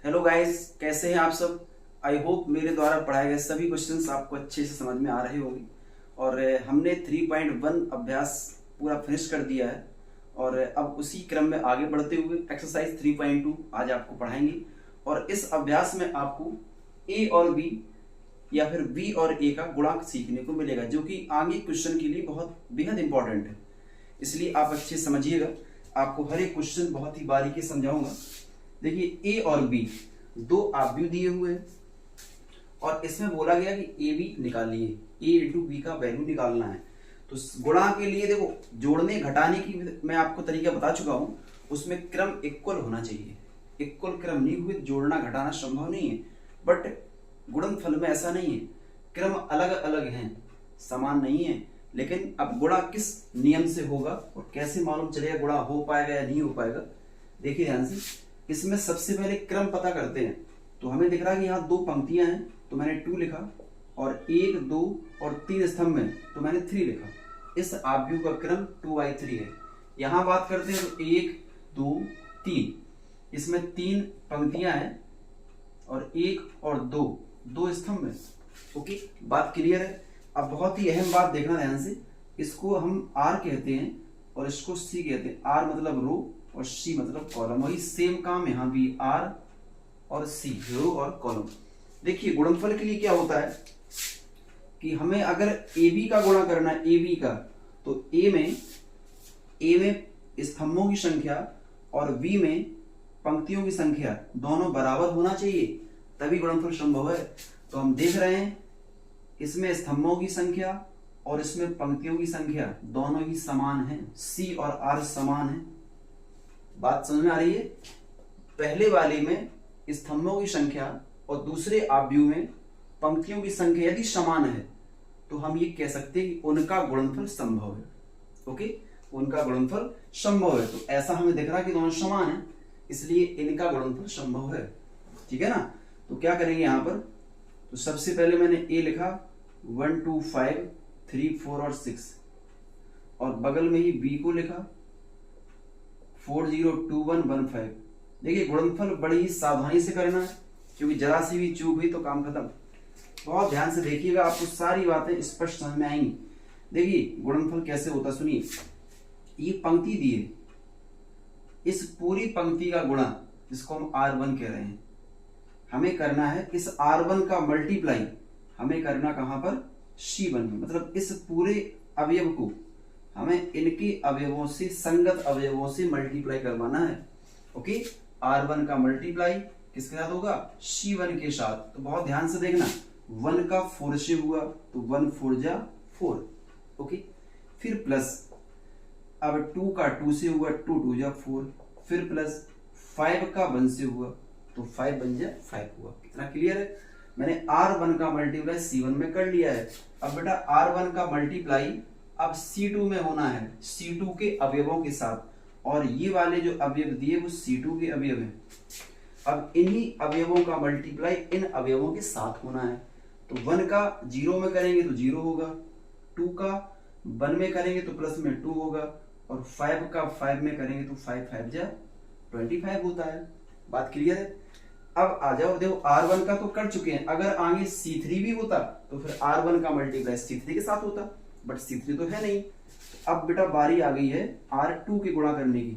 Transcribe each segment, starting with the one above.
Hello guys, कैसे हैं आप सब। आई होप मेरे द्वारा पढ़ाए गए सभी क्वेश्चंस आपको अच्छे से समझ में आ रहे होंगे। और हमने 3.1 अभ्यास पूरा फिनिश कर दिया है और अब उसी क्रम में आगे बढ़ते हुए एक्सरसाइज 3.2 आज आपको पढ़ाएंगे। और इस अभ्यास में आपको ए और बी या फिर बी और ए का गुणांक सीखने को मिलेगा, जो कि आगे क्वेश्चन के लिए बहुत बेहद इंपॉर्टेंट है। इसलिए आप अच्छे समझिएगा, आपको हर एक क्वेश्चन बहुत ही बारीकी से समझाऊंगा। देखिए, ए और बी दो आव्यूह दिए हुए हैं और इसमें बोला गया कि ए बी निकालिए, ए इंटू बी का वैल्यू निकालना है। तो गुणा के लिए देखो, जोड़ने घटाने की मैं आपको तरीका बता चुका हूं, उसमें क्रम इक्वल होना चाहिए। इक्वल क्रम नहीं हुए जोड़ना घटाना संभव नहीं है। बट गुणनफल में ऐसा नहीं है, क्रम अलग अलग हैं, समान नहीं है। लेकिन अब गुणा किस नियम से होगा और कैसे मालूम चलेगा गुणा हो पाएगा या नहीं हो पाएगा, देखिए ध्यान से। इसमें सबसे पहले क्रम पता करते हैं। तो हमें दिख रहा है कि यहाँ दो पंक्तियां हैं, तो मैंने 2 लिखा, और 1, 2 और 3 स्तंभ में तो मैंने 3 लिखा। इस आव्यूह का क्रम 2×3 है। यहां बात करते हैं तो 1, 2, 3, इसमें 3 पंक्तियां हैं और 1 और 2 स्तंभ में। ओके, बात क्लियर है। अब बहुत ही अहम बात देखना ध्यान से, इसको हम आर कहते हैं और इसको सी कहते हैं। आर मतलब रो और सी मतलब कॉलम। वही सेम काम यहाँ भी, आर और सी, रो और कॉलम। देखिए, गुणनफल के लिए क्या होता है कि हमें अगर ए बी का गुणा करना है, ए बी का, तो ए में स्तंभों की संख्या और बी में पंक्तियों की संख्या दोनों बराबर होना चाहिए, तभी गुणनफल संभव है। तो हम देख रहे हैं इसमें स्तंभों की संख्या और इसमें पंक्तियों की संख्या दोनों ही समान है, सी और आर समान है। बात समझ में आ रही है। पहले वाले में स्तंभों की संख्या और दूसरे आव्यूह में पंक्तियों की संख्या यदि समान है तो हम ये कह सकते हैं कि उनका गुणनफल संभव है। ओके, उनका गुणनफल संभव है। तो ऐसा हमें दिख रहा है कि दोनों समान है, इसलिए इनका गुणनफल संभव है। ठीक है ना। तो क्या करेंगे यहां पर, तो सबसे पहले मैंने ए लिखा 1, 2, 5, 3, 4 और 6, और बगल में ही बी को लिखा 4, 0, 2, 1, 1, 5। देखिए, गुणनफल बड़ी ही सावधानी से करना है, क्योंकि जरा सी भी चूक हुई तो काम खत्म। बहुत ध्यान से देखिएगा, आपको सारी बातें स्पष्ट समझ में आएंगी। देखिए गुणनफल कैसे होता, सुनिए। ये पंक्ति दी है, इस पूरी पंक्ति का गुणा, जिसको हम R1 कह रहे हैं, हमें करना है इस R1 का मल्टीप्लाई हमें करना कहां पर, C1 में। मतलब इस पूरे अवयव को हमें इनके अवयवों से, संगत अवयवों से मल्टीप्लाई करवाना है। ओके, R1 का मल्टीप्लाई किसके साथ होगा, C1 के साथ। तो बहुत ध्यान से देखना, 1 का 4 से हुआ तो 1 4 जा 4। ओके, फिर प्लस, अब 2 का 2 से हुआ, 2 2 जा 4। फिर प्लस 5 का 1 से हुआ तो 5 1 जा 5 हुआ। कितना क्लियर है। मैंने R1 का मल्टीप्लाई C1 में कर लिया है। अब बेटा R1 का मल्टीप्लाई अब C2 में होना है, C2 के अवयवों के साथ। और ये वाले जो अवयव दिए वो C2 के अवयव हैं। अब इन्हीं अवयवों का मल्टीप्लाई इन अवयवों के साथ होना है। तो 1 का 0 में करेंगे तो 0 होगा, 2 का 1 में करेंगे तो प्लस में 2 होगा, और 5 का 5 में करेंगे तो 5 5 जा 25 होता है। बात क्लियर है। अब आ जाओ, देखो R1 का तो कर चुके हैं, अगर आगे C3 भी होता तो फिर R1 का मल्टीप्लाई C3 के साथ होता, बट C3 तो है नहीं। अब बेटा बारी आ गई है R2 की गुणा करने की।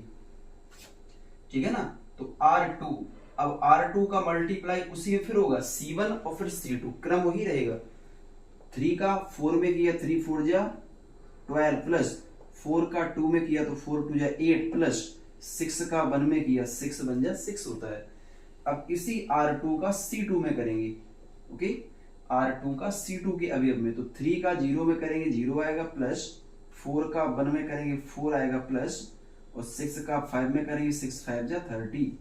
ठीक है ना। तो R2, अब R2 का मल्टीप्लाई उसी में फिर होगा C1 और फिर C2, क्रम वही रहेगा। 3 का 4 में किया 3 4 जा 12, प्लस 4 का 2 में किया तो 4 2 जा 8, प्लस 6 का 1 में किया 6 1 जा 6 होता है। अब इसी R2 का C2 में करेंगे। ओके, R2 का C2 के अवयव में, तो 3 का 0 में करेंगे 0 आएगा, प्लस 4 का 1 में करेंगे 4 आएगा, प्लस और 6 का 5 में करेंगे 6 5 जा 30।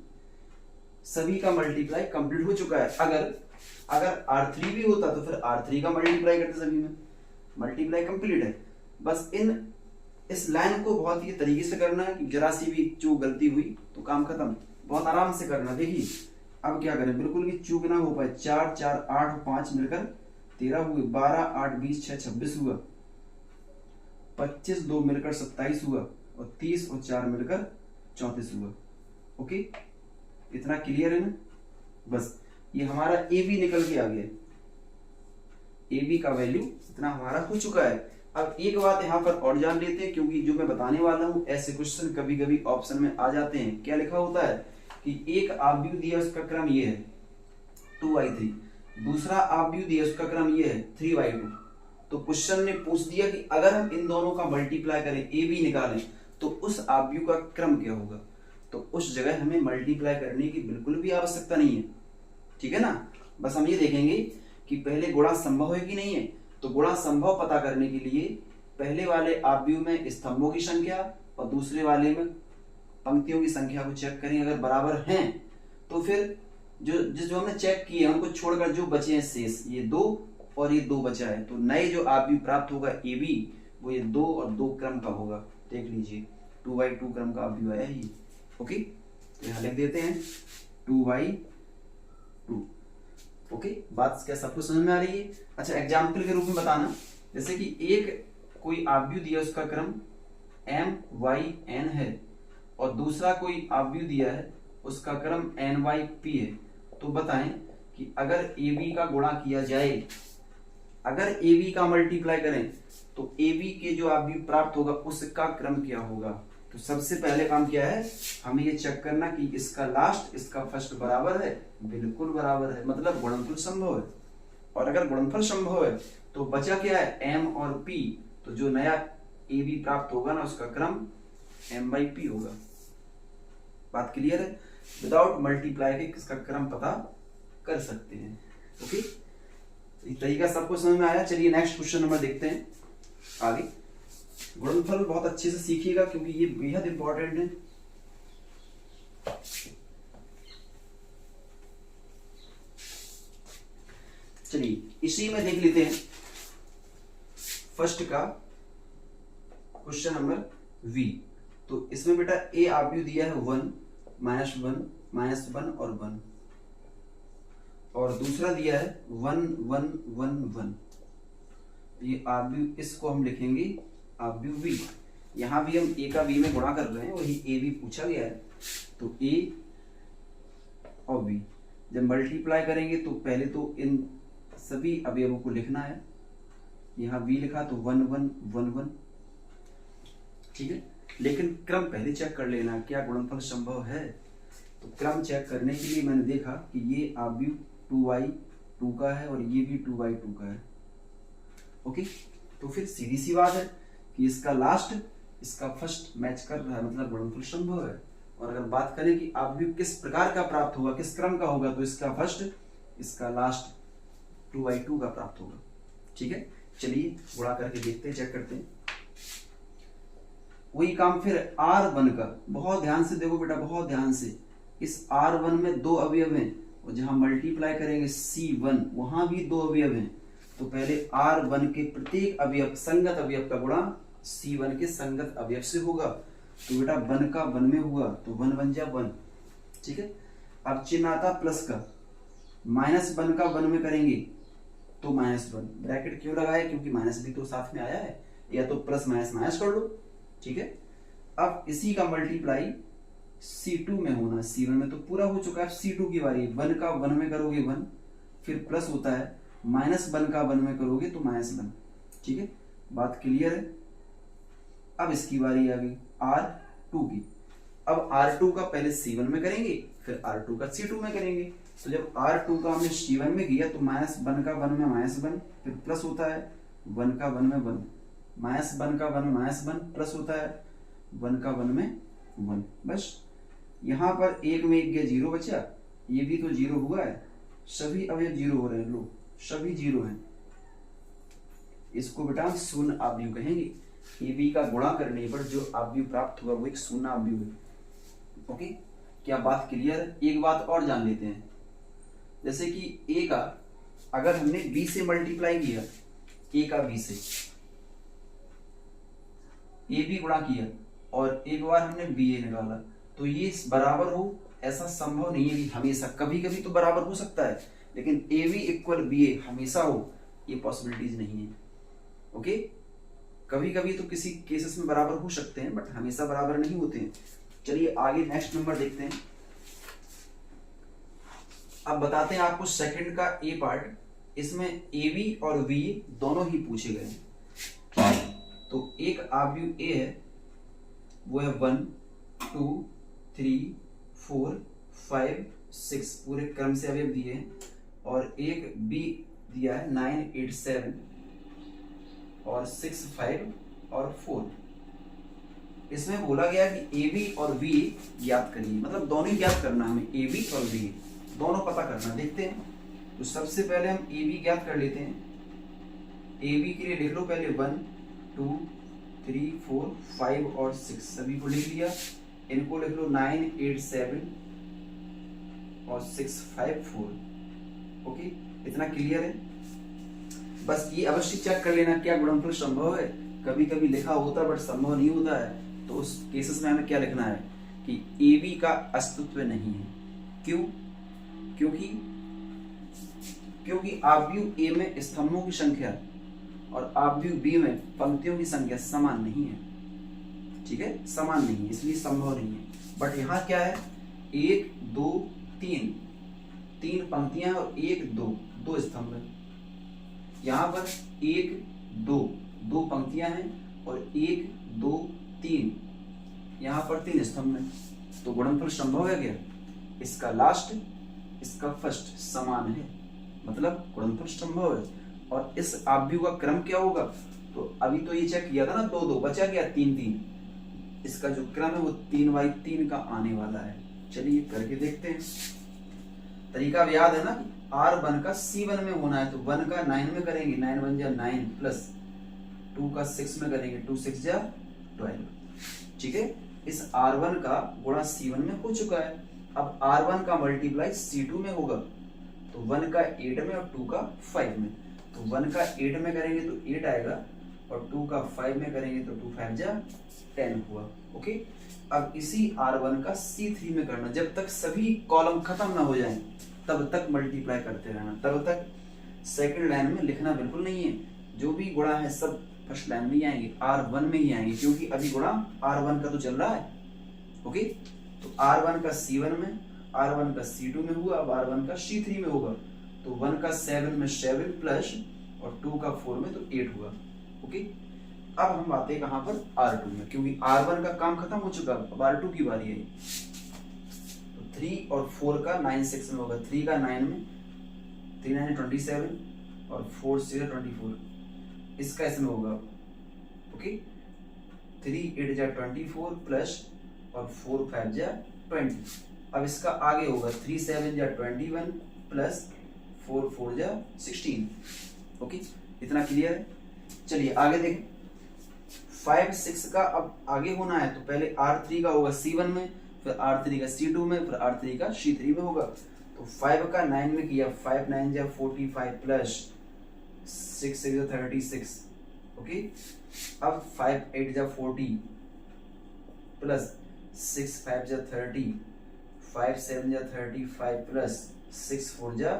सभी का मल्टीप्लाई कंप्लीट हो चुका है। अगर R3 भी होता तो फिर R3 का मल्टीप्लाई करते, सभी में मल्टीप्लाई कंप्लीट है। बस इस लाइन को बहुत ही तरीके से करना है कि जरा सी भी चूक गलती हुई तो काम खत्म। बहुत आराम से करना। देखिए अब क्या करें, बिल्कुल भी चूक ना हो पाए। 4 4 8 और 5 मिलकर 13 हुए, 12 8 20 6 26 हुआ, 25 2 मिलकर 27 हुआ, और 30 और 4 मिलकर 34 हुआ। ओके, इतना क्लियर है ना। बस ये हमारा ए बी निकल के आ गया, ए बी का वैल्यू इतना हमारा हो चुका है। अब एक बात यहाँ पर और जान लेते हैं, क्योंकि जो मैं बताने वाला हूँ ऐसे क्वेश्चन कभी कभी ऑप्शन में आ जाते हैं। क्या लिखा होता है कि एक आव्यूह दिया, उसका क्रम ये है 2y3, दूसरा आव्यूह दिया, उसका क्रम ये है 3y2। तो क्वेश्चन ने पूछ दिया कि अगर हम इन दोनों का मल्टीप्लाई करें, ए बी निकालें, तो उस आव्यूह का क्रम क्या होगा। तो उस जगह हमें मल्टीप्लाई करने की बिल्कुल भी आवश्यकता नहीं है, ठीक है ना। बस हम ये देखेंगे कि पहले गुणा संभव है कि नहीं है। तो गुणा संभव पता करने के लिए पहले वाले आव्यूह में स्तंभों की संख्या और दूसरे वाले में पंक्तियों की संख्या को चेक करें। अगर बराबर हैं तो फिर जो हमने चेक किए उनको छोड़कर जो बचे हैं शेष, ये 2 और ये 2 बचा है, तो नए जो आव्यूह प्राप्त होगा ए बी, वो ये 2 और 2 क्रम का होगा। देख लीजिए 2y2 क्रम का आव्यूह आया ही। ओके, तो यहाँ लिख देते हैं 2y2। ओके, बात क्या सबको समझ में आ रही है। अच्छा, एग्जाम्पल के रूप में बताना, जैसे कि एक कोई आव्यूह दिया, उसका क्रम m(y(n) है और दूसरा कोई आव्यूह दिया है, उसका क्रम n(y)p है। तो बताएं कि अगर ए बी का गुणा किया जाए, अगर ए बी का मल्टीप्लाई करें, तो ए बी के जो आव्यूह प्राप्त होगा उसका क्रम क्या होगा। तो सबसे पहले काम क्या है, हमें ये चेक करना कि इसका लास्ट इसका फर्स्ट बराबर है, बिल्कुल बराबर है, मतलब गुणनफल संभव है। और अगर गुणनफल संभव है तो बचा क्या है, m और p। तो जो नया ए बी प्राप्त होगा ना, उसका क्रम m/p होगा। बात क्लियर है। विदाउट मल्टीप्लाई के किसका क्रम पता कर सकते हैं। ओके, ये तरीका सबको समझ में आया। चलिए नेक्स्ट क्वेश्चन नंबर देखते हैं आगे। गुणनफल बहुत अच्छे से सीखिएगा क्योंकि ये बेहद इंपॉर्टेंट है। चलिए इसी में देख लेते हैं फर्स्ट का क्वेश्चन नंबर वी। तो इसमें बेटा ए आव्यूह दिया है 1, -1, -1 और 1, और दूसरा दिया है 1, 1, 1, 1। ये आव्यूह, इसको हम लिखेंगे आव्यूह वी। यहां भी हम ए का वी में गुणा कर रहे हैं, वही ए बी पूछा गया है। तो ए और वी जब मल्टीप्लाई करेंगे तो पहले तो इन सभी अवयवों को लिखना है। यहाँ वी लिखा तो 1, 1, 1, 1, ठीक है। लेकिन क्रम पहले चेक कर लेना, क्या गुणनफल संभव है। तो क्रम चेक करने के लिए मैंने देखा कि ये आव्यूह 2y2 का है और ये भी 2y2 का है। ओके, तो फिर सीधी सी बात है कि इसका लास्ट इसका फर्स्ट मैच कर रहा है, मतलब गुणनफल संभव है। और अगर बात करें कि आव्यूह किस प्रकार का प्राप्त होगा, किस क्रम का होगा, तो इसका फर्स्ट इसका लास्ट 2y2 का प्राप्त होगा। ठीक है, चलिए गुणा करके देखते हैं, चेक करते हैं। वही काम फिर R1 का, बहुत ध्यान से देखो बेटा, बहुत ध्यान से। इस R1 में 2 अवयव हैं और जहां मल्टीप्लाई करेंगे C1, वहां भी 2 अवयव हैं। तो पहले R1 के प्रत्येक अवयव, संगत अवयव का गुणा C1 के संगत अवयव से होगा। तो बेटा 1 का 1 में हुआ तो 1 बन जा 1, ठीक है। अब चिन्ह आता प्लस का, -1 का 1 में करेंगे तो -1। ब्रैकेट क्यों लगाया, क्योंकि माइनस भी तो साथ में आया है, या तो प्लस माइनस माइनस कर लो, ठीक है। अब इसी का मल्टीप्लाई C2 में होना, C1 में तो पूरा हो चुका है, C2 की बारी। 1 का 1 में करोगे 1, फिर प्लस होता है, -1 का 1 में करोगे तो -1, ठीक है। बात क्लियर है। अब इसकी बारी आ गई R2 की। अब R2 का पहले C1 में करेंगे, फिर R2 का C2 में करेंगे। तो जब R2 का हमने C1 में किया तो -1 का 1 में -1, फिर प्लस होता है 1 का 1 में 1, -1 का 1 में -1, प्लस होता है 1 का 1 में 1। बस यहां पर 1 में 1 गया, 0 बचा, ये भी तो 0 हुआ है, सभी अवयव 0 हो रहे हैं, लो सभी 0 हैं। इसको बेटा हम शून्य आव्यूह कहेंगे। ए बी का गुणा करने पर जो आव्यूह प्राप्त होगा वो एक शून्य आव्यूह है। ओके, क्या बात क्लियर है। एक बात और जान लेते हैं, जैसे कि ए का अगर हमने बी से मल्टीप्लाई किया, ए का बी से ए बी गुणा किया और एक बार हमने बी ए निकाला, तो ये बराबर हो ऐसा संभव नहीं है कि हमेशा, कभी कभी तो बराबर हो सकता है, लेकिन ए बी इक्वल बी ए हमेशा हो, ये पॉसिबिलिटीज नहीं है। ओके, कभी कभी तो किसी केसेस में बराबर हो सकते हैं, बट हमेशा बराबर नहीं होते हैं। चलिए आगे नेक्स्ट नंबर देखते हैं। अब बताते हैं आपको सेकंड का ए पार्ट। इसमें ए बी और वी दोनों ही पूछे गए हैं। तो एक आव्यूह ए है, वो है 1 2 3 4 5 6, पूरे क्रम से अवयव दिए हैं। और एक बी दिया है 9 8 7 और 6 5 और 4। इसमें बोला गया कि ए बी और वी ज्ञात करिए, मतलब दोनों ही ज्ञात करना हमें, ए बी और वी दोनों पता करना। देखते हैं, तो सबसे पहले हम ए बी ज्ञात कर लेते हैं। ए बी के लिए लिख लो पहले 1 2 3 4 5 और 6, सभी को लिख लिया। इनको लिख लो 9 8 7 और 6 5 4। ओके, इतना क्लियर है। बस ये अवश्य चेक कर लेना क्या गुणनफल संभव है। कभी कभी लिखा होता है बट संभव नहीं होता है, तो उस केसेस में हमें क्या लिखना है कि ए बी का अस्तित्व नहीं है। क्यों? क्योंकि आव्यूह ए में स्तंभों की संख्या और आव्यूह बी में पंक्तियों की संख्या समान नहीं है। ठीक है, समान नहीं है, इसलिए संभव नहीं है। बट यहाँ क्या है, 1 2 3, 3 पंक्तियां और 1 2, 2 स्तंभ है। यहाँ पर 1 2, 2 पंक्तियां हैं और 1 2 3, यहाँ पर 3 स्तंभ हैं। तो गुणनफल संभव है क्या? इसका लास्ट इसका फर्स्ट समान है, मतलब गुणनफल संभव है। और इस आव्यूह का क्रम क्या होगा? तो अभी तो ये चेक किया था ना, 2 2 बचा गया 3 3। इसका जो क्रम है वो 3/3 का आने वाला है। चलिए करके देखते हैं। तरीका अब याद है ना, R1 का C1 में होना है, तो 1 का 9 में करेंगे, 9 1 जा 9 प्लस 2 का 6 में करेंगे, 2 6 जा 12। ठीक है, इस R1 का गुणा C1 में हो चुका है। अब R1 का मल्टीप्लाई C2 में होगा, तो 1 का 8 में और 2 का 5 में। तो 1 का 8 में करेंगे तो 8 आएगा, और 2 का 5 में करेंगे तो 2 5 जा 10 हुआ। ओके, अब इसी R1 का C3 में करना। जब तक सभी कॉलम खत्म ना हो जाएं तब तक मल्टीप्लाई करते रहना, तब तक सेकंड लाइन में लिखना बिल्कुल नहीं है। जो भी गुणा है सब फर्स्ट लाइन में ही आएंगे, R1 में ही आएंगे, क्योंकि अभी गुणा R1 का तो चल रहा है। ओके, तो R1 का C1 में, R1 का C2 में हुआ, अब R1 का C3 में होगा। तो 1 का 7 में 7 प्लस और 2 का 4 में तो 8 हुआ। ओके, अब हम आते हैं कहां पर? R2 में, क्योंकि R1 का काम खत्म हो चुका, अब R2 की बारी है। तो 3 और 4 का 9 6 में होगा, 3 का 9 में, 3 9 27 और 4 6 24, इसका इसमें होगा। ओके, 3 8 जा 24 प्लस और 4 5 जा 20। अब इसका आगे होगा 3 7 जा 21 प्लस 4 4 जा 16। ओके, इतना क्लियर है। चलिए आगे देखें। 5 6 का अब आगे होना है, तो पहले R3 का होगा C1 में, फिर R3 का C2 में, फिर R3 का C3 में होगा। तो 5 का 9 में किया, 5 9 जा 45 प्लस 6 6 जा 36। ओके, अब 5 8 जा 40 प्लस 6 5 जा 30, 5 7 जा 35 प्लस 6 4 जा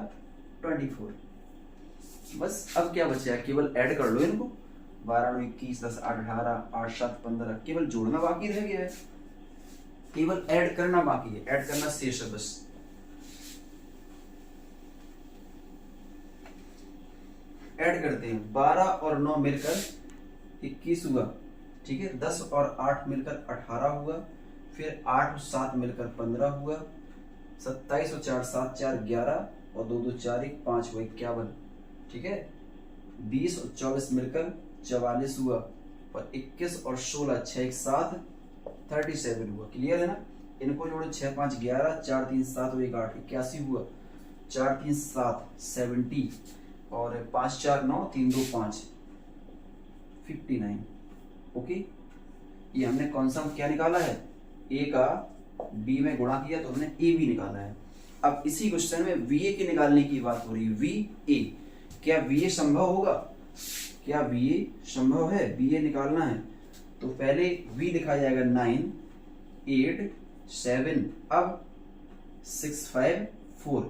24। बस अब क्या बचा है, केवल ऐड कर लो इनको। 12 9 21 10 8 18 8 7 15, केवल जोड़ना बाकी रह गया है, केवल ऐड करना बाकी है, ऐड करना शेष है। बस ऐड करते हैं। 12 और 9 मिलकर 21 हुआ। ठीक है, 10 और 8 मिलकर 18 हुआ, फिर 8 और 7 मिलकर 15 हुआ, 27 और 4 7 4 11 और 2 2 4 1 5 हुआ 51। ठीक है, 20 और 24 मिलकर 44 हुआ, और 21 और 16 6 1 7 37 हुआ। क्लियर है ना? इनको जोड़ो, 6 5 11 4 3 7 और 1 8 81 हुआ, 4 3 7 70 और 5 4 9 3 2 5 59। ओके, ये हमने कौन सा क्या निकाला है? ए का बी में गुणा किया तो हमने ए बी निकाला है। अब इसी क्वेश्चन में वी ए के निकालने की बात हो रही है। वी ए, क्या वी ए संभव होगा? क्या वी ए संभव है? वी ए निकालना है तो पहले वी लिखा जाएगा 9 8 7, अब 6 5 4।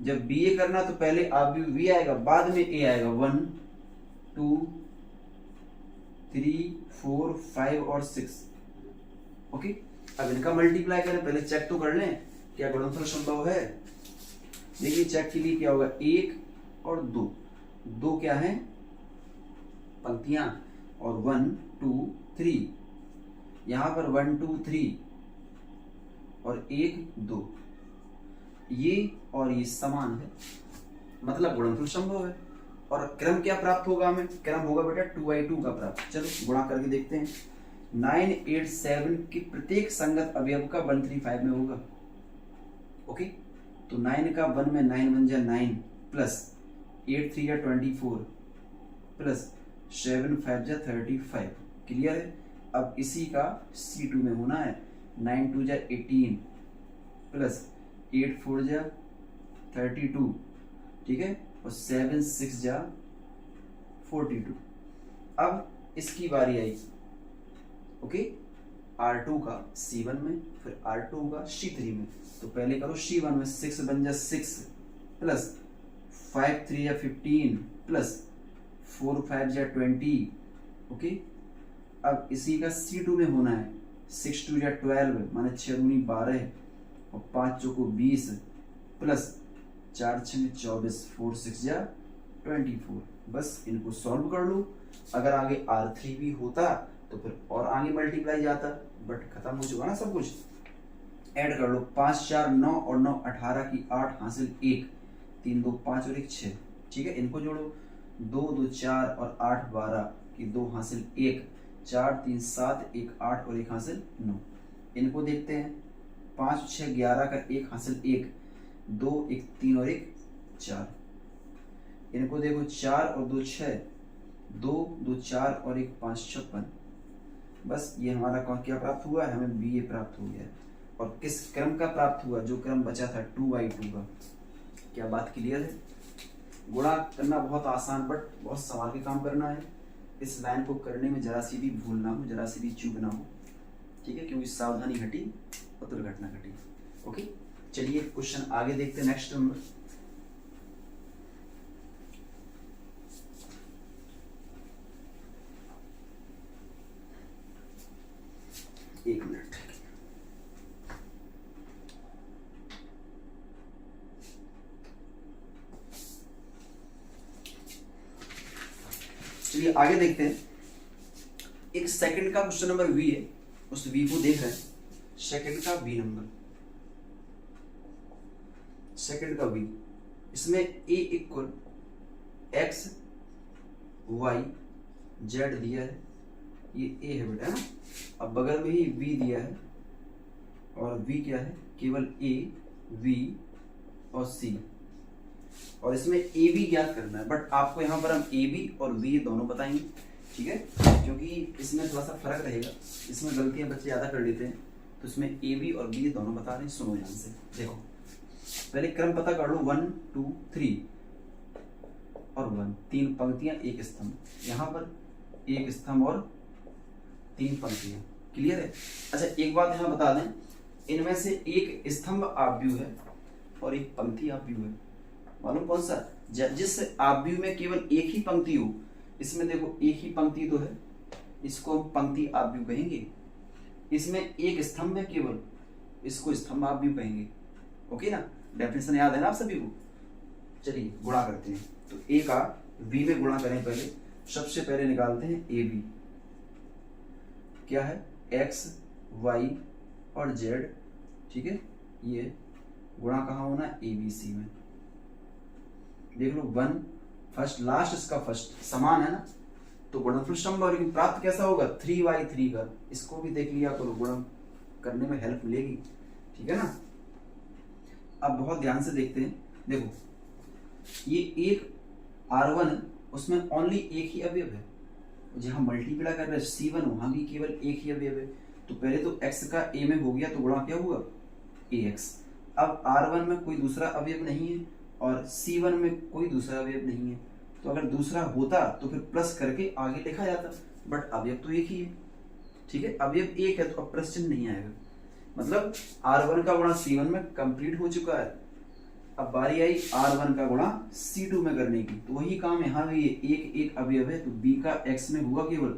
जब बी ए करना तो पहले आप वी आएगा, बाद में ए आएगा। 1 2 3 4 5 और 6। ओके, अब इनका मल्टीप्लाई करें, पहले चेक तो कर लें क्या गुणनफल संभव है। देखिए चेक के लिए क्या होगा, 1 और 2, 2 क्या है पंक्तियां, और 1 2 3, यहां पर 1 2 3 और 1 2, ये और ये समान है, मतलब गुणनफल संभव है। और क्रम क्या प्राप्त होगा हमें, क्रम होगा बेटा 2/2 का प्राप्त। चलो गुणा करके देखते हैं। 9 8 7 की प्रत्येक संगत अवयव का 135 में होगा। ओके, तो 9 का 1 में 9 1 जा 9 प्लस 8 3 जा 24 प्लस 7 5 जा 35। क्लियर है। अब इसी का C2 में होना है, 9 2 जा 18 प्लस 8 4 जा 32, ठीक है, और 7 6 जा 42। अब इसकी बारी आई, ओके, R2 का C1 में, फिर R2 का C3 में। तो पहले करो C1 में, 6 बन जा 6 प्लस 5 3 जा 15 प्लस 4 5 जा 20। ओके, अब इसी का C2 में होना है, 6 2 जा 12 माने 6 दूनी 12 और 5 चौको 20 प्लस 4 6 24, 4 6 जा 24। बस इनको सॉल्व कर लो। अगर आगे R3 भी होता तो फिर और आगे मल्टीप्लाई जाता, बट खत्म हो चुका ना सब कुछ। ऐड कर लो, 5 4 9 और 9 18 की 8 हासिल 1, 3 2 5 और 1 6, ठीक है। इनको जोड़ो, 2 2 4 और 8 12 की 2 हासिल 1, 4 3 7 1 8 और 1 हासिल 9। इनको देखते हैं, 5 6 11 का 1 हासिल 1, 2 1 3 और 1 4। इनको देखो, 4 और 2 6, 2 2 4 और 1 5 56। बस ये हमारा क्या प्राप्त हुआ है, हमें BA प्राप्त हो गया है। और किस क्रम का प्राप्त हुआ, जो क्रम बचा था 2/2 का। क्या बात क्लियर है। गुणा करना बहुत आसान, बट बहुत सवाल के काम करना है। इस लाइन को करने में जरा सी भी भूल ना हो, जरा सी भी चूक ना हो, ठीक है, क्योंकि सावधानी घटी और दुर्घटना घटी। ओके, चलिए क्वेश्चन आगे देखते हैं। नेक्स्ट नंबर, एक मिनट, चलिए आगे देखते हैं। एक सेकंड का क्वेश्चन नंबर V है, उस V को देख रहे हैं। सेकंड का V नंबर, सेकंड का V, इसमें A equal X Y Z दिया है, ये A है बेटा, है ना। अब बगल में ही V दिया है, और V क्या है, केवल A V और C, और इसमें ए बी ज्ञात करना है। बट आपको यहाँ पर हम ए बी और बी दोनों बताएंगे, ठीक है, क्योंकि इसमें थोड़ा सा फर्क रहेगा। इसमें गलतियां बच्चे ज्यादा कर लेते हैं, तो इसमें ए बी और बी दोनों बता रहे हैं। सुनो ध्यान से, देखो पहले क्रम पता कर लो, 1 2 3 और 1, 3 पंक्तियां 1 स्तंभ, यहाँ पर 1 स्तंभ और 3 पंक्तियां। क्लियर है। अच्छा एक बात यहाँ बता दें, इनमें से एक स्तंभ आव्यूह है और एक पंक्ति आव्यूह है। मालूम कौन सा, जिस आव्यूह में केवल एक ही पंक्ति हो। इसमें देखो एक ही पंक्ति तो है, इसको हम पंक्ति आव्यूह कहेंगे। इसमें एक स्तंभ है केवल, इसको स्तंभ आव्यूह कहेंगे। ओके ना, डेफिनेशन याद है ना आप सभी को। चलिए गुणा करते हैं। तो ए का बी में गुणा करें। पहले सबसे पहले निकालते हैं ए बी, क्या है, एक्स वाई और जेड, ठीक है। ये गुणा कहाँ होना है, ए बी सी में। देख लो 1 फर्स्ट, लास्ट इसका फर्स्ट समान है ना, तो गुणनफल संभव, लेकिन प्राप्त कैसा होगा, 3/3 का। इसको भी देख लिया करो, गुणन करने में हेल्प मिलेगी, ठीक है ना। अब बहुत ध्यान से देखते हैं, देखो ये एक R1 है, उसमें ओनली एक ही अवयव है। जहां मल्टीप्लाई कर रहे हैं C1, वहां भी केवल एक ही अवयव है। तो पहले तो x का a में हो गया, तो गुणा क्या हुआ, ax। अब R1 में कोई दूसरा अवयव नहीं है और C1 में कोई दूसरा अवयव नहीं है, तो अगर दूसरा होता तो फिर प्लस करके आगे लिखा जाता, बट अवयव तो एक ही है, ठीक है। अवयव एक है तो अब प्लस चिन्ह नहीं आएगा, मतलब R1 का गुणा C1 में कंप्लीट हो चुका है। अब बारी आई R1 का गुणा C2 में करने की, तो वही काम यहाँ भी, एक एक अवयव है, तो B का x में होगा केवल,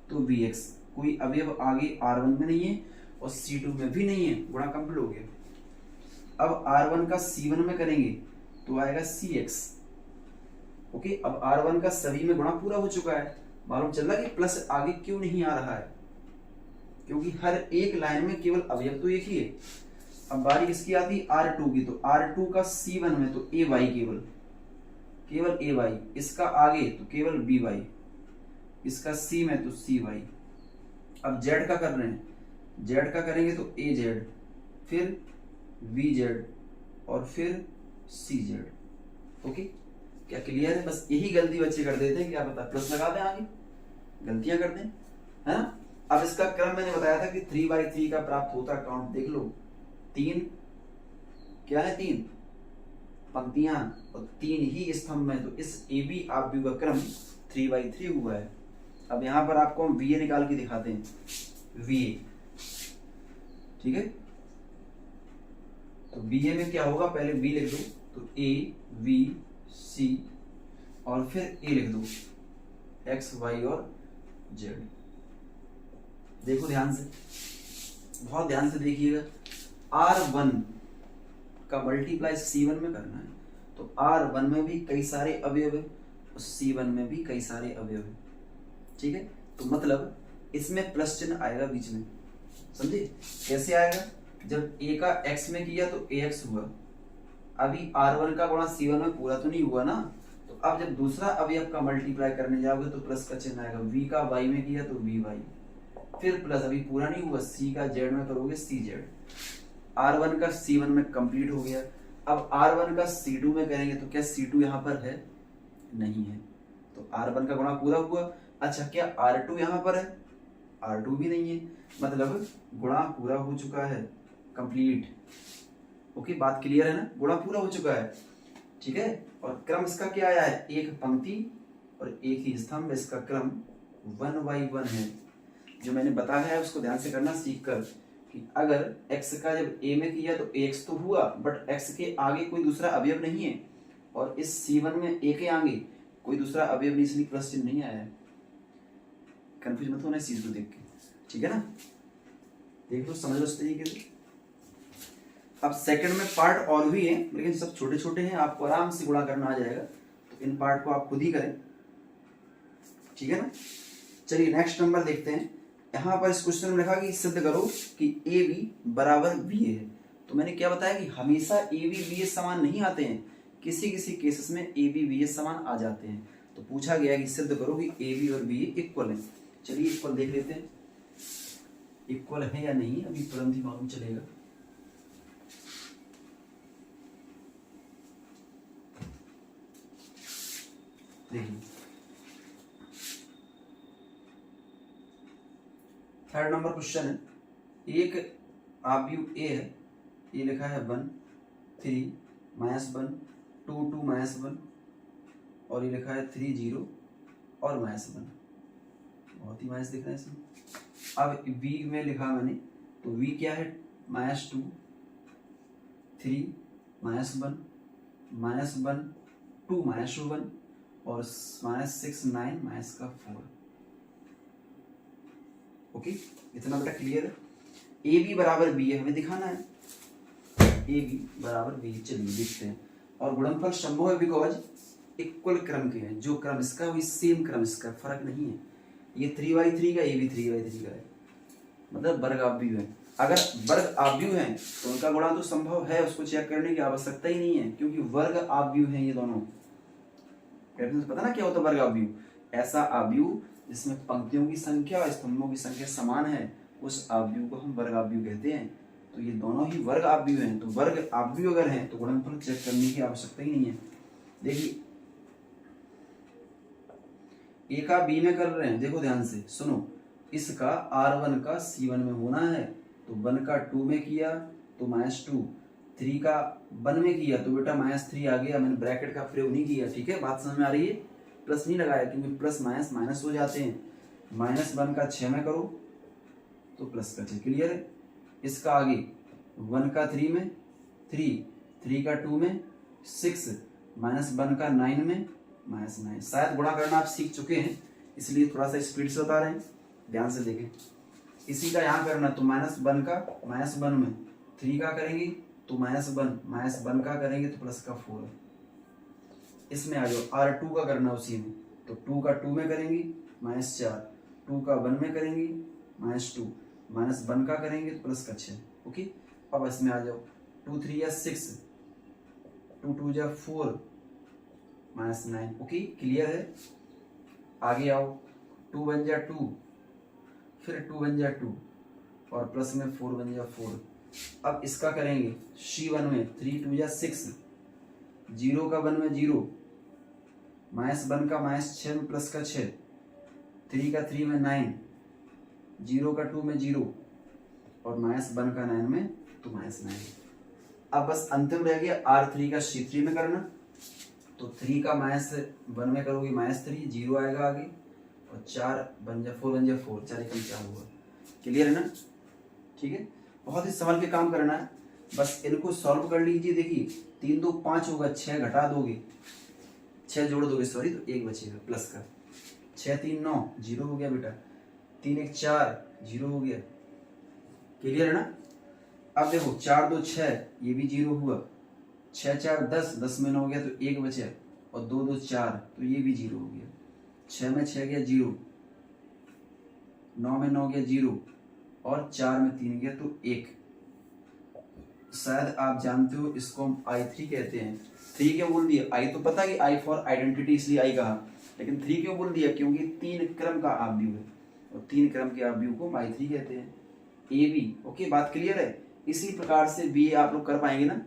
तो Bx, कोई अवयव आगे R1 में नहीं है और C2 में भी नहीं है, गुणा कंप्लीट हो गया। अब R1 का C1 में करेंगे, तो आएगा सी एक्स। ओके, अब R1 का सभी में गुणा पूरा हो चुका है। मालूम चल रहा है कि प्लस आगे क्यों नहीं आ रहा है, क्योंकि हर एक लाइन में केवल अवयव तो एक ही है। अब बारी किसकी आती है, R2 की, तो R2 का C1 में तो ए वाई, केवल ए वाई, इसका आगे तो केवल बी वाई, इसका सी में तो सी वाई। अब जेड का कर रहे हैं, जेड का करेंगे तो ए जेड, फिर वी जेड और फिर सी जेड। ओके, क्या क्लियर है? बस यही गलती बच्चे कर देते हैं, क्या पता प्लस लगा दें, आगे गलतियां कर दें, है ना। अब इसका क्रम मैंने बताया था कि 3/3 का प्राप्त होता, काउंट देख लो, 3 क्या है, 3 पंक्तियां और 3 ही स्तंभ में, तो इस ए बी आप का क्रम 3/3 हुआ है। अब यहां पर आपको हम वी निकाल के दिखाते हैं, वी, ठीक है। तो बी में क्या होगा, पहले वी लिख दो, तो ए वी सी और फिर ए लिख दो, एक्स वाई और जेड। देखो ध्यान से, बहुत ध्यान से देखिएगा, R1 का मल्टीप्लाई C1 में करना है, तो R1 में भी कई सारे अवयव है और C1 में भी कई सारे अवयव है, ठीक है। तो मतलब इसमें प्लस चिन्ह आएगा बीच में, समझे कैसे आएगा, जब a का x में किया तो ax हुआ, अभी R1 का गुणा C1 में पूरा तो नहीं हुआ ना, तो अब जब दूसरा अवयव का मल्टीप्लाई करने जाओगे तो प्लस का चिन्ह आएगा, v का y में किया तो vy, फिर प्लस, अभी पूरा नहीं हुआ, c का z में करोगे cz, R1 का C1 में कंप्लीट हो गया। अब R1 का C2 में करेंगे तो क्या C2 यहाँ पर है, नहीं है, तो R1 का गुणा पूरा हुआ। अच्छा, क्या R2 यहाँ पर है, R2 भी नहीं है, मतलब गुणा पूरा हो चुका है, कंप्लीट। ओके, बात क्लियर है ना, गुणा पूरा हो चुका है, ठीक है। और क्रम इसका क्या आया है, एक पंक्ति और एक ही स्तंभ, इसका क्रम 1/1 है। जो मैंने बताया है उसको ध्यान से करना सीख कर, कि अगर x का जब a में किया तो ax तो हुआ, बट x के आगे कोई दूसरा अवयव नहीं है, और इस C1 में a के आगे कोई दूसरा अवयव नहीं, इसलिए प्लस चिन्ह नहीं आया है। कंफ्यूज मत होना इस चीज को देख के, ठीक है ना, देख लो, समझ लो इस तरीके से। अब सेकंड में पार्ट और भी है, लेकिन सब छोटे छोटे हैं, आपको आराम से गुणा करना आ जाएगा, तो इन पार्ट को आप खुद ही करें, ठीक है ना। चलिए नेक्स्ट नंबर देखते हैं। यहाँ पर इस क्वेश्चन में लिखा कि सिद्ध करो कि ए बी बराबर बी ए है। तो मैंने क्या बताया कि हमेशा ए बी बी ए समान नहीं आते हैं, किसी किसी केसेस में ए बी बी ए समान आ जाते हैं। तो पूछा गया कि सिद्ध करो कि ए बी और बी ए इक्वल है। चलिए इक्वल देख लेते हैं, इक्वल है या नहीं अभी तुरंत ही मालूम चलेगा। देखिए थर्ड नंबर क्वेश्चन है, एक आव्यूह ए है, ये लिखा है 1 3 -1 2 2 -1 और ये लिखा है 3 0 और -1, बहुत ही माइनस दिख रहा है इसमें। अब v में लिखा मैंने, तो v क्या है, -2 3 -1 -1 2 -1 और -6 9 -4। ओके, इतना बेटा क्लियर है। ए बी बराबर बी है, हमें दिखाना है ए बी बराबर बी। चलिए देखते हैं। और गुणनफल संभव है बिकॉज इक्वल क्रम के हैं, जो क्रम इसका वही सेम क्रम इसका, फर्क नहीं है। ये 3/3 का, ये भी 3/3 का है, मतलब वर्ग आव्यूह है। अगर वर्ग आव्यूह है तो उनका गुणा तो संभव है, उसको चेक करने की आवश्यकता ही नहीं है, क्योंकि वर्ग आव्यूह है ये दोनों। पता ना क्या होता है वर्ग आव्यूह, ऐसा आव्यूह जिसमें पंक्तियों की संख्या और स्तंभों की संख्या समान है, उस आव्यूह को हम वर्ग आव्यूह कहते हैं। तो ये दोनों ही वर्ग आव्यूह हैं, तो वर्ग आव्यूह अगर हैं तो गुणनफल चेक करने की आवश्यकता ही नहीं है। देखिए ए का बी में कर रहे हैं, देखो ध्यान से सुनो, इसका R1 का C1 में होना है, तो 1 का 2 में किया तो -2, 3 का 1 में किया तो बेटा -3 आ गया। मैंने ब्रैकेट का प्रयोग नहीं किया, ठीक है, बात समझ में आ रही है, प्लस नहीं लगाया क्योंकि प्लस माइनस माइनस हो जाते हैं। -1 का 6 में करो तो प्लस का 6, क्लियर है। इसका आगे 1 का 3 में 3, 3 का 2 में 6, -1 का 9 में -9। शायद गुणा करना आप सीख चुके हैं, इसलिए थोड़ा सा स्पीड से बता रहे हैं, ध्यान से देखें। इसी का यहाँ करना, तो -1 का -1 में 3 का करेंगे तो -1 का करेंगे तो प्लस का 4, इसमें आ जाओ, R2 का करना उसी में, तो 2 का 2 में करेंगे -4, 2 का 1 में करेंगे -2, -1 का करेंगे तो प्लस का 6। ओके, अब इसमें आ जाओ, 2 3 या 6, 2 2 जा 4, -9। ओके, क्लियर है। आगे आओ, 2 1 जा 2, फिर 2 1 जा 2 और प्लस में 4 1 जा 4। अब इसका करेंगे C1 में, 3 2 जा 6, 0 का 1 में 0, -1 का -6 में प्लस का 6, 3 का 3 में 9, 0 का 2 में 0 और -1 का 9 में तो -9। अब बस अंतिम रह गया R3 का C3 में करना, तो 3 का -1 में करोगे -3, 0 आएगा आगे और 4 बन जा 4 बन जा 4, 4 एकम 4 हुआ। क्लियर है ना? ठीक है, बहुत ही संभल के काम करना है, बस इनको सॉल्व कर लीजिए। देखिए 3 2 5 होगा, 6 घटा दोगे, 6 जोड़ दोगे सॉरी, तो 1 बचेगा प्लस का। 6 3 9, 0 हो गया बेटा, 3 1 4, 0 हो गया। क्लियर है ना? अब देखो 4 2 6, ये भी 0 हुआ, 6 4 10, 10 में 9 हो गया तो 1 बचा, और 2 2 4 तो ये भी 0 हो गया। 6 में 6 गया 0, 9 में 9 गया 0 और 4 में 3 गया तो 1। शायद आप जानते हो इसको हम I3 कहते हैं। 3 क्यों बोल दिया? I तो पता कि I फॉर आइडेंटिटी इसलिए I कहा, लेकिन 3 क्यों बोल दिया? क्योंकि 3 क्रम का आव्यूह है और 3 क्रम के आव्यूह को हम I3 कहते हैं। AB, ओके, बात क्लियर है। इसी प्रकार से BA आप लोग कर पाएंगे ना।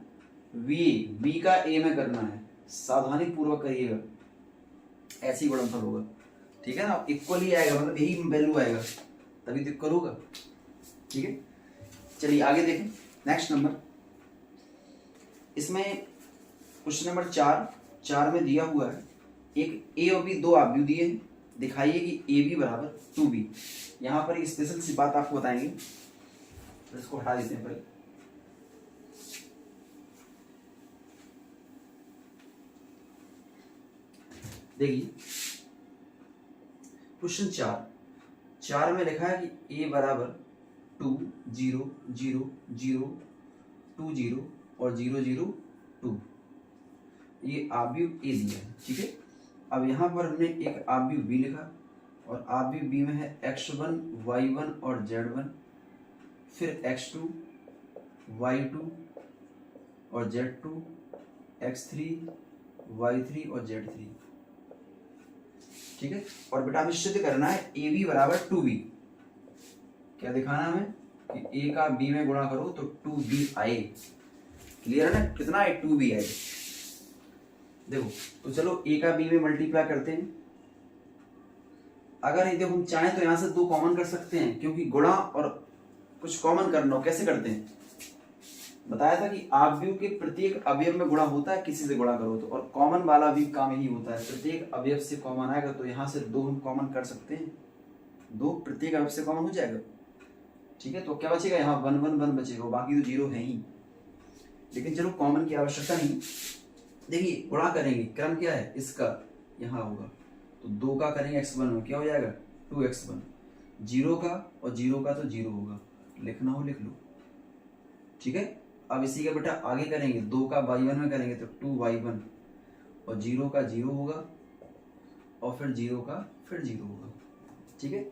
B का A में करना है, सावधानी पूर्वक करिएगा, ऐसी गुणनफल होगा, ठीक है ना? इक्वली आएगा, मतलब यही वैल्यू आएगा, तभी तो इक्वल होगा। ठीक है, चलिए आगे देखें। नेक्स्ट नंबर, इसमें क्वेश्चन नंबर 4 में दिया हुआ है एक A और B, दो आव्यूह दिए हैं, दिखाइए कि AB बराबर 2B। यहाँ पर एक स्पेशल सी बात आपको बताएंगे, तो इसको हटा देते हैं पहले। देखिए क्वेश्चन 4 में लिखा है कि A बराबर 2 0 0 0 2 0 और 0 0 2, ये आव्यूह A दिया है। ठीक है, अब यहाँ पर हमने एक आव्यूह B लिखा और आव्यूह B में है x1 y1 और z1, फिर x2 y2 और z2, x3 y3 और z3। ठीक है, और बेटा हमें सिद्ध करना है AB बराबर 2B। क्या दिखाना है हमें कि A का B में गुणा करो तो 2B आए। क्लियर है ना? कितना है? 2B आए। देखो तो चलो A का B में मल्टीप्लाई करते हैं। अगर देखो हम चाहें तो यहां से 2 कॉमन कर सकते हैं, क्योंकि गुणा और कुछ कॉमन करना हो, कैसे करते हैं बताया था कि आव्यूह के प्रत्येक अवयव में गुणा होता है, किसी से गुणा करो तो, और कॉमन वाला भी काम यही होता है, प्रत्येक अवयव से कॉमन आएगा तो यहाँ से 2 हम कॉमन कर सकते हैं, 2 प्रत्येक अवयव से कॉमन हो जाएगा। ठीक है, तो क्या बचेगा? यहाँ 1 1 1 बचेगा, बाकी तो 0 है ही, लेकिन चलो कॉमन की आवश्यकता नहीं। देखिए गुणा करेंगे, क्रम क्या है इसका? यहाँ होगा, तो 2 का करेंगे x1 में, क्या हो जाएगा? 2x1, 0 का और 0 का तो 0 होगा, लिखना हो लिख लो। ठीक है, अब इसी का बेटा आगे करेंगे, 2 का y1 में करेंगे तो 2y1 और 0 का 0 होगा और फिर 0 का फिर 0 होगा। ठीक है,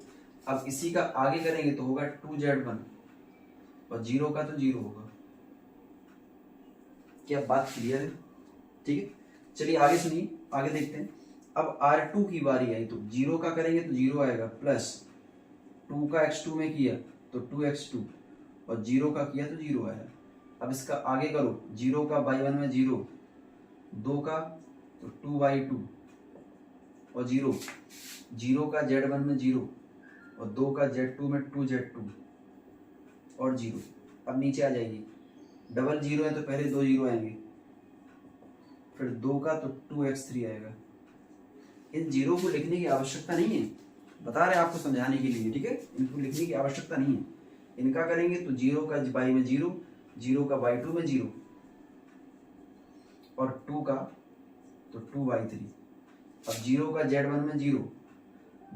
अब इसी का आगे करेंगे तो होगा 2z1 और 0 का तो 0 होगा। क्या बात क्लियर है? ठीक है, चलिए आगे सुनिए, आगे देखते हैं। अब R2 की बारी आई तो 0 का करेंगे तो 0 आएगा, प्लस 2 का x2 में किया तो 2x2 और 0 का किया तो 0 आया। अब इसका आगे करो, 0 का y1 में 0, 2 का तो 2y2 और 0, 0 का z1 में 0 और 2 का z2 में 2z2 और 0। अब नीचे आ जाइए, डबल 0 है तो पहले 2 0 आएंगे, फिर 2 का तो 2x3 आएगा। इन 0 को लिखने की आवश्यकता नहीं है, बता रहे आपको समझाने के लिए। ठीक है, इनको लिखने की आवश्यकता नहीं है। इनका करेंगे तो 0 का y में 0, 0 का y2 में 0 और 2 का तो 2y3। अब 0 का z1 में 0,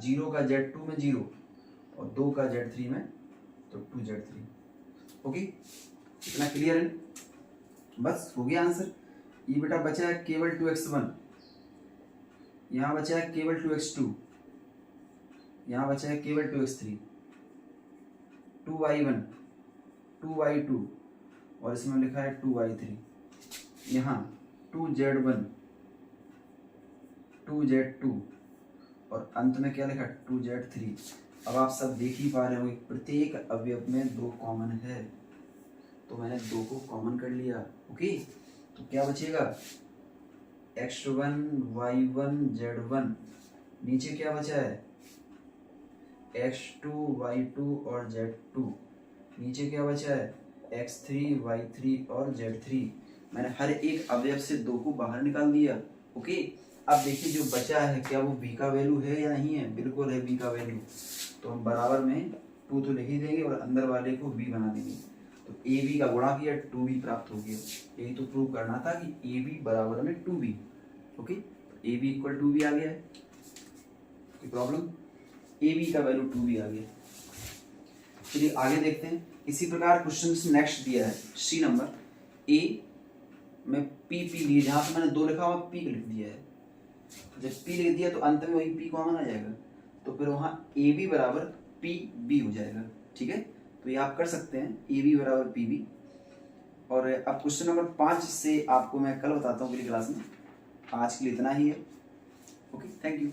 0 का z2 में 0 और 2 का z3 में तो 2z3। ओके, इतना क्लियर है? बस हो गया आंसर। ये बेटा बचा है केवल 2x1, यहाँ बचा है केवल 2x2, यहाँ बचा है केवल 2x3, 2y1, 2y2 और इसमें लिखा है 2y3, यहाँ 2z1, 2z2 और अंत में क्या लिखा है 2z3। अब आप सब देख ही पा रहे होंगे प्रत्येक अवयव में 2 कॉमन है, तो मैंने 2 को कॉमन कर लिया। ओके, तो क्या बचेगा x1, y1, z1, नीचे क्या बचा है x2, y2 और z2, नीचे क्या बचा है x3, y3 और z3। मैंने हर एक अवयव से 2 को बाहर निकाल दिया। ओके, अब देखिए जो बचा है क्या वो b का वैल्यू है या नहीं है, बिल्कुल है b का वैल्यू, तो हम बराबर में 2 तो लिख ही देंगे और अंदर वाले को b बना देंगे, तो ab का गुणा किया 2b प्राप्त हो गया। यही तो प्रूव करना था कि ab बराबर में 2b। Okay, ab equal 2b आ गया है, कोई प्रॉब्लम, ab का वैल्यू 2b आ गया। चलिए आगे देखते हैं। इसी प्रकार क्वेश्चन नेक्स्ट दिया है सी नंबर, a में p लिए, जहां पे मैंने 2 लिखा हुआ p लिख दिया है, जब p लिख दिया तो अंत में वही p कॉमन आ जाएगा, तो फिर वहां ab बराबर pb हो जाएगा। ठीक है, तो ये आप कर सकते हैं ab बराबर pb। और अब क्वेश्चन नंबर 5 से आपको मैं कल बताता हूँ अगली क्लास में, आज के लिए इतना ही है। Okay, thank you.